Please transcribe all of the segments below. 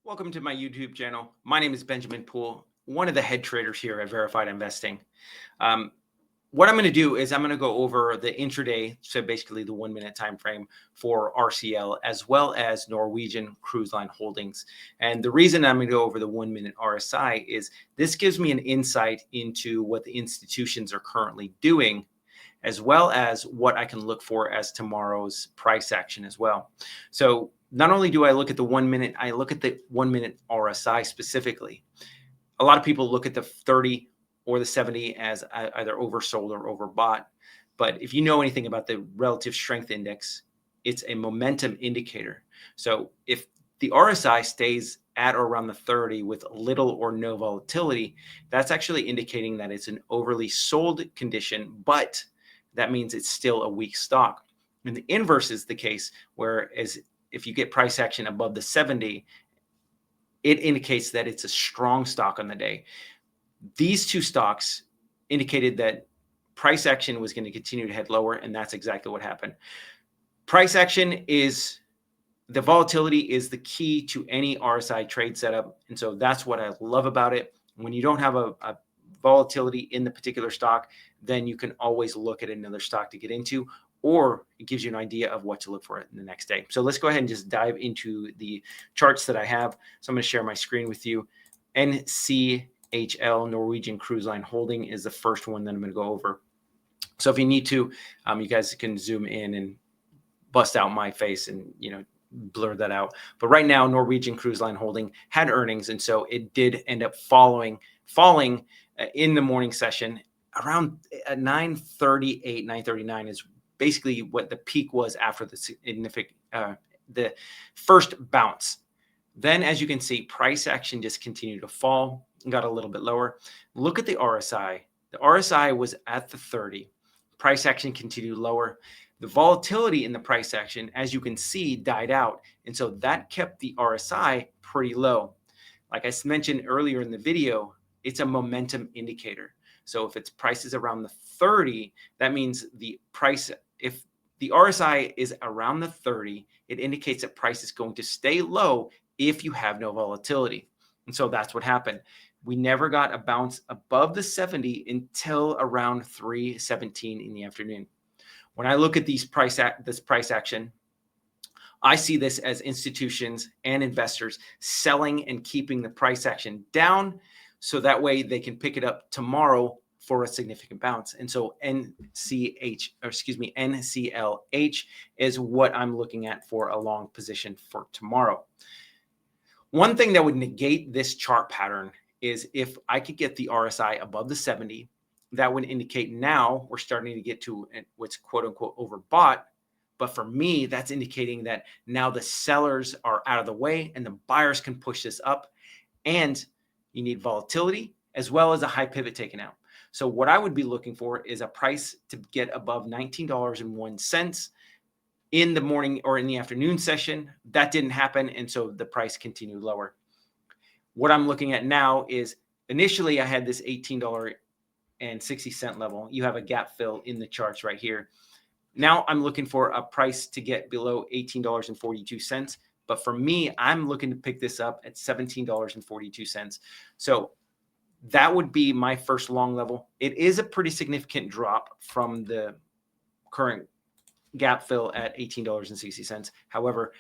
Welcome to my YouTube channel. My name is Benjamin Poole, one of the head traders here at Verified Investing. Um, what I'm going to do is I'm going to go over the intraday, so basically the 1 minute time frame for RCL as well as Norwegian Cruise Line Holdings. And the reason I'm going to go over the 1 minute RSI is this gives me an insight into what the institutions are currently doing, as well as what I can look for as tomorrow's price action as well. So not only do I look at the 1 minute, I look at the 1 minute RSI specifically. A lot of people look at the 30 or the 70 as either oversold or overbought. But if you know anything about the relative strength index, it's a momentum indicator. So if the RSI stays at or around the 30 with little or no volatility, that's actually indicating that it's an overly sold condition, but that means it's still a weak stock. And the inverse is the case, whereas if you get price action above the 70, it indicates that it's a strong stock on the day. These two stocks indicated that price action was going to continue to head lower, and that's exactly what happened. Price action is the volatility is the key to any RSI trade setup. And so that's what I love about it. When you don't have a volatility in the particular stock, then you can always look at another stock to get into, or it gives you an idea of what to look for in the next day. So let's go ahead and just dive into the charts that I have. So I'm going to share my screen with you. NCLH, Norwegian Cruise Line Holding, is the first one that I'm going to go over. So if you need to, you guys can zoom in and bust out my face and, blur that out. But right now, Norwegian Cruise Line Holding had earnings, and so it did end up falling in the morning session around 9:38, 9:39 is basically what the peak was after the significant the first bounce. Then, as you can see, price action just continued to fall and got a little bit lower. Look at the RSI. The RSI was at the 30. Price action continued lower. The volatility in the price action, as you can see, died out. And so that kept the RSI pretty low. Like I mentioned earlier in the video, it's a momentum indicator. So if its price is around the 30, that means the price, if the RSI is around the 30, it indicates that price is going to stay low if you have no volatility. And so that's what happened. We never got a bounce above the 70 until around 3:17 in the afternoon. When I look at this price action, I see this as institutions and investors selling and keeping the price action down, so that way they can pick it up tomorrow for a significant bounce. And so NCLH is what I'm looking at for a long position for tomorrow. One thing that would negate this chart pattern is if I could get the RSI above the 70. That would indicate now we're starting to get to what's quote unquote overbought. But for me, that's indicating that now the sellers are out of the way and the buyers can push this up. And you need volatility as well as a high pivot taken out. So what I would be looking for is a price to get above $19.01 in the morning or in the afternoon session. That didn't happen. And so the price continued lower. What I'm looking at now is initially I had this $18.60 level. You have a gap fill in the charts right here. Now I'm looking for a price to get below $18.42. But for me, I'm looking to pick this up at $17.42. So that would be my first long level. It is a pretty significant drop from the current gap fill at $18.60. However,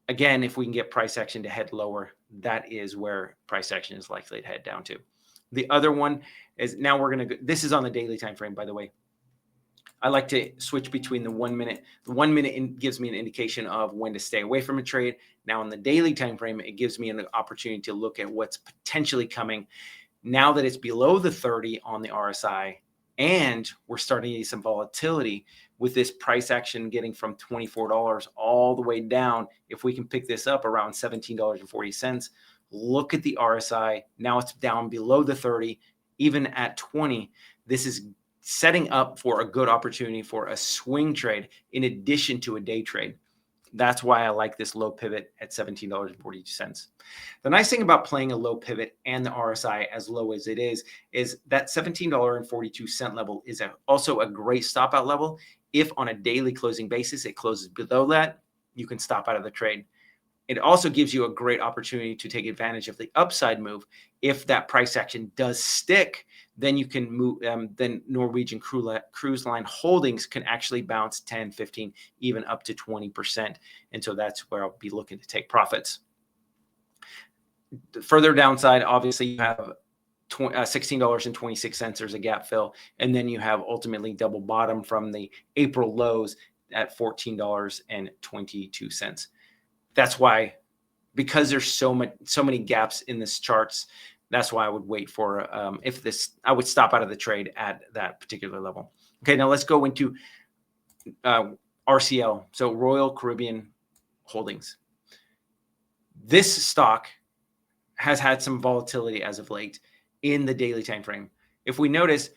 again, if we can get price action to head lower, that is where price action is likely to head down to. The other one is now we're going to go, this is on the daily time frame, by the way. I like to switch between the 1 minute. The 1 minute gives me an indication of when to stay away from a trade. Now in the daily time frame, it gives me an opportunity to look at what's potentially coming. Now that it's below the 30 on the RSI, and we're starting to see some volatility with this price action getting from $24 all the way down. If we can pick this up around $17.40, look at the RSI. Now it's down below the 30, even at 20. This is setting up for a good opportunity for a swing trade in addition to a day trade. That's why I like this low pivot at $17.42. The nice thing about playing a low pivot and the RSI as low as it is that $17.42 level is also a great stop out level. If on a daily closing basis, it closes below that, you can stop out of the trade. it also gives you a great opportunity to take advantage of the upside move. If that price action does stick, then you can move, then Norwegian Cruise Line Holdings can actually bounce 10, 15, even up to 20%. And so that's where I'll be looking to take profits. The further downside, obviously, you have $16.26 there's a gap fill, and then you have ultimately double bottom from the April lows at $14.22. That's why, because there's so many gaps in this charts, that's why I would wait for I would stop out of the trade at that particular level. Okay, now let's go into RCL, so Royal Caribbean Holdings. This stock has had some volatility as of late in the daily time frame. If we notice,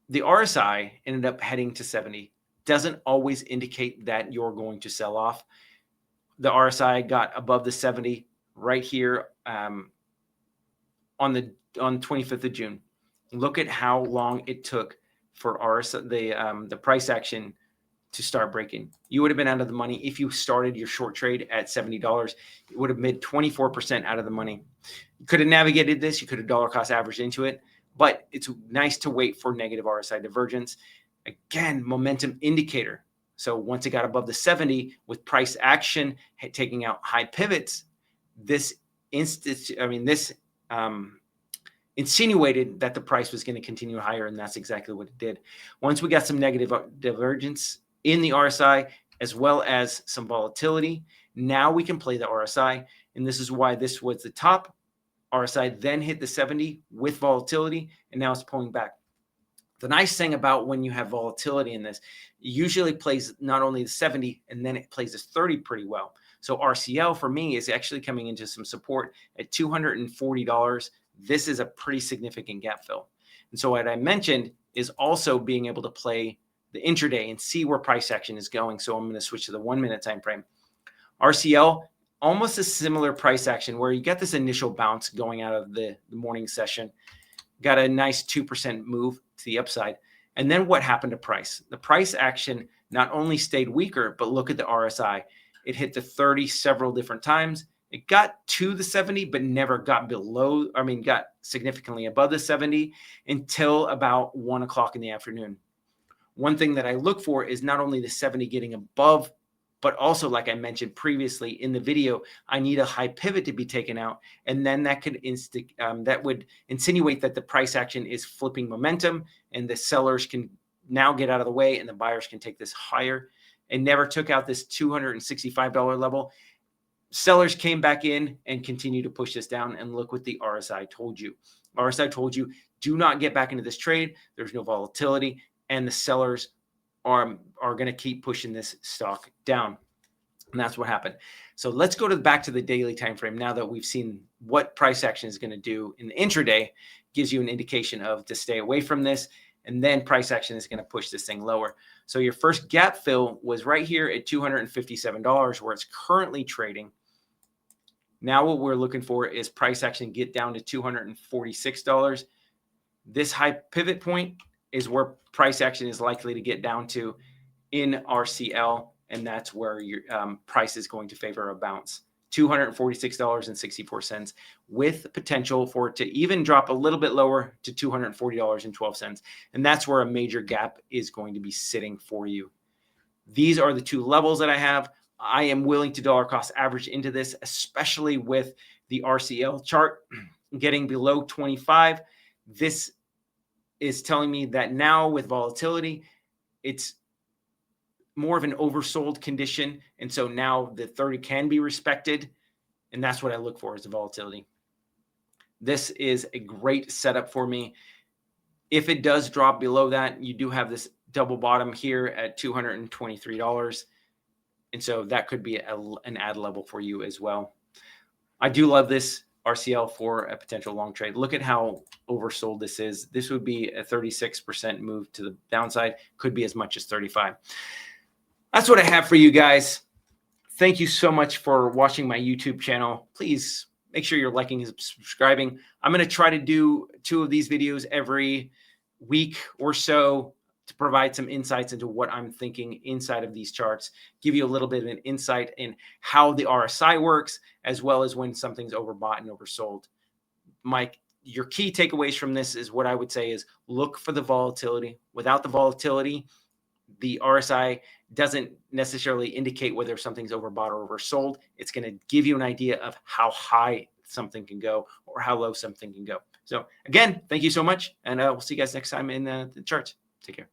the RSI ended up heading to 70. Doesn't always indicate that you're going to sell off. The RSI got above the 70 right here on the 25th of June. Look at how long it took for the price action to start breaking. You would have been out of the money if you started your short trade at $70. It would have made 24% out of the money. You could have navigated this. You could have dollar cost averaged into it, but it's nice to wait for negative RSI divergence. Again, momentum indicator. So once it got above the 70 with price action taking out high pivots, this insinuated that the price was going to continue higher, and that's exactly what it did. Once we got some negative divergence in the RSI, as well as some volatility, now we can play the RSI, and this is why this was the top. RSI then hit the 70 with volatility, and now it's pulling back. The nice thing about when you have volatility in this, it usually plays not only the 70, and then it plays the 30 pretty well. So RCL for me is actually coming into some support at $240. This is a pretty significant gap fill. And so what I mentioned is also being able to play the intraday and see where price action is going. So I'm going to switch to the 1 minute time frame. RCL, almost a similar price action where you get this initial bounce going out of the morning session, got a nice 2% move to the upside. And then what happened to price? The price action not only stayed weaker, but look at the RSI. It hit the 30 several different times. It got to the 70, but never got got significantly above the 70 until about 1 o'clock in the afternoon. One thing that I look for is not only the 70 getting above, but also, like I mentioned previously in the video, I need a high pivot to be taken out. And then that could that would insinuate that the price action is flipping momentum, and the sellers can now get out of the way and the buyers can take this higher. And never took out this $265 level. Sellers came back in and continue to push this down, and look what the RSI told you. RSI told you, do not get back into this trade. There's no volatility, and the sellers are going to keep pushing this stock down. And that's what happened. So let's go back to the daily time frame now that we've seen what price action is going to do in the intraday. Gives you an indication of to stay away from this, and then price action is going to push this thing lower. So your first gap fill was right here at $257, where it's currently trading. Now what we're looking for is price action get down to $246. This high pivot point is where price action is likely to get down to in RCL, and that's where your price is going to favor a bounce. $246.64 with potential for it to even drop a little bit lower to $240.12. And that's where a major gap is going to be sitting for you. These are the two levels that I have. I am willing to dollar cost average into this, especially with the RCL chart getting below 25. This is telling me that now with volatility, it's more of an oversold condition. And so now the 30 can be respected. And that's what I look for is the volatility. This is a great setup for me. If it does drop below that, you do have this double bottom here at $223. And so that could be an add level for you as well. I do love this RCL for a potential long trade. Look at how oversold this is. This would be a 36% move to the downside. Could be as much as 35. That's what I have for you guys. Thank you so much for watching my YouTube channel. Please make sure you're liking and subscribing. I'm going to try to do 2 of these videos every week or so to provide some insights into what I'm thinking inside of these charts, give you a little bit of an insight in how the RSI works, as well as when something's overbought and oversold. Mike, your key takeaways from this is what I would say is look for the volatility. Without the volatility, the RSI doesn't necessarily indicate whether something's overbought or oversold. It's going to give you an idea of how high something can go or how low something can go. So again, thank you so much. And we'll see you guys next time in the charts. Take care.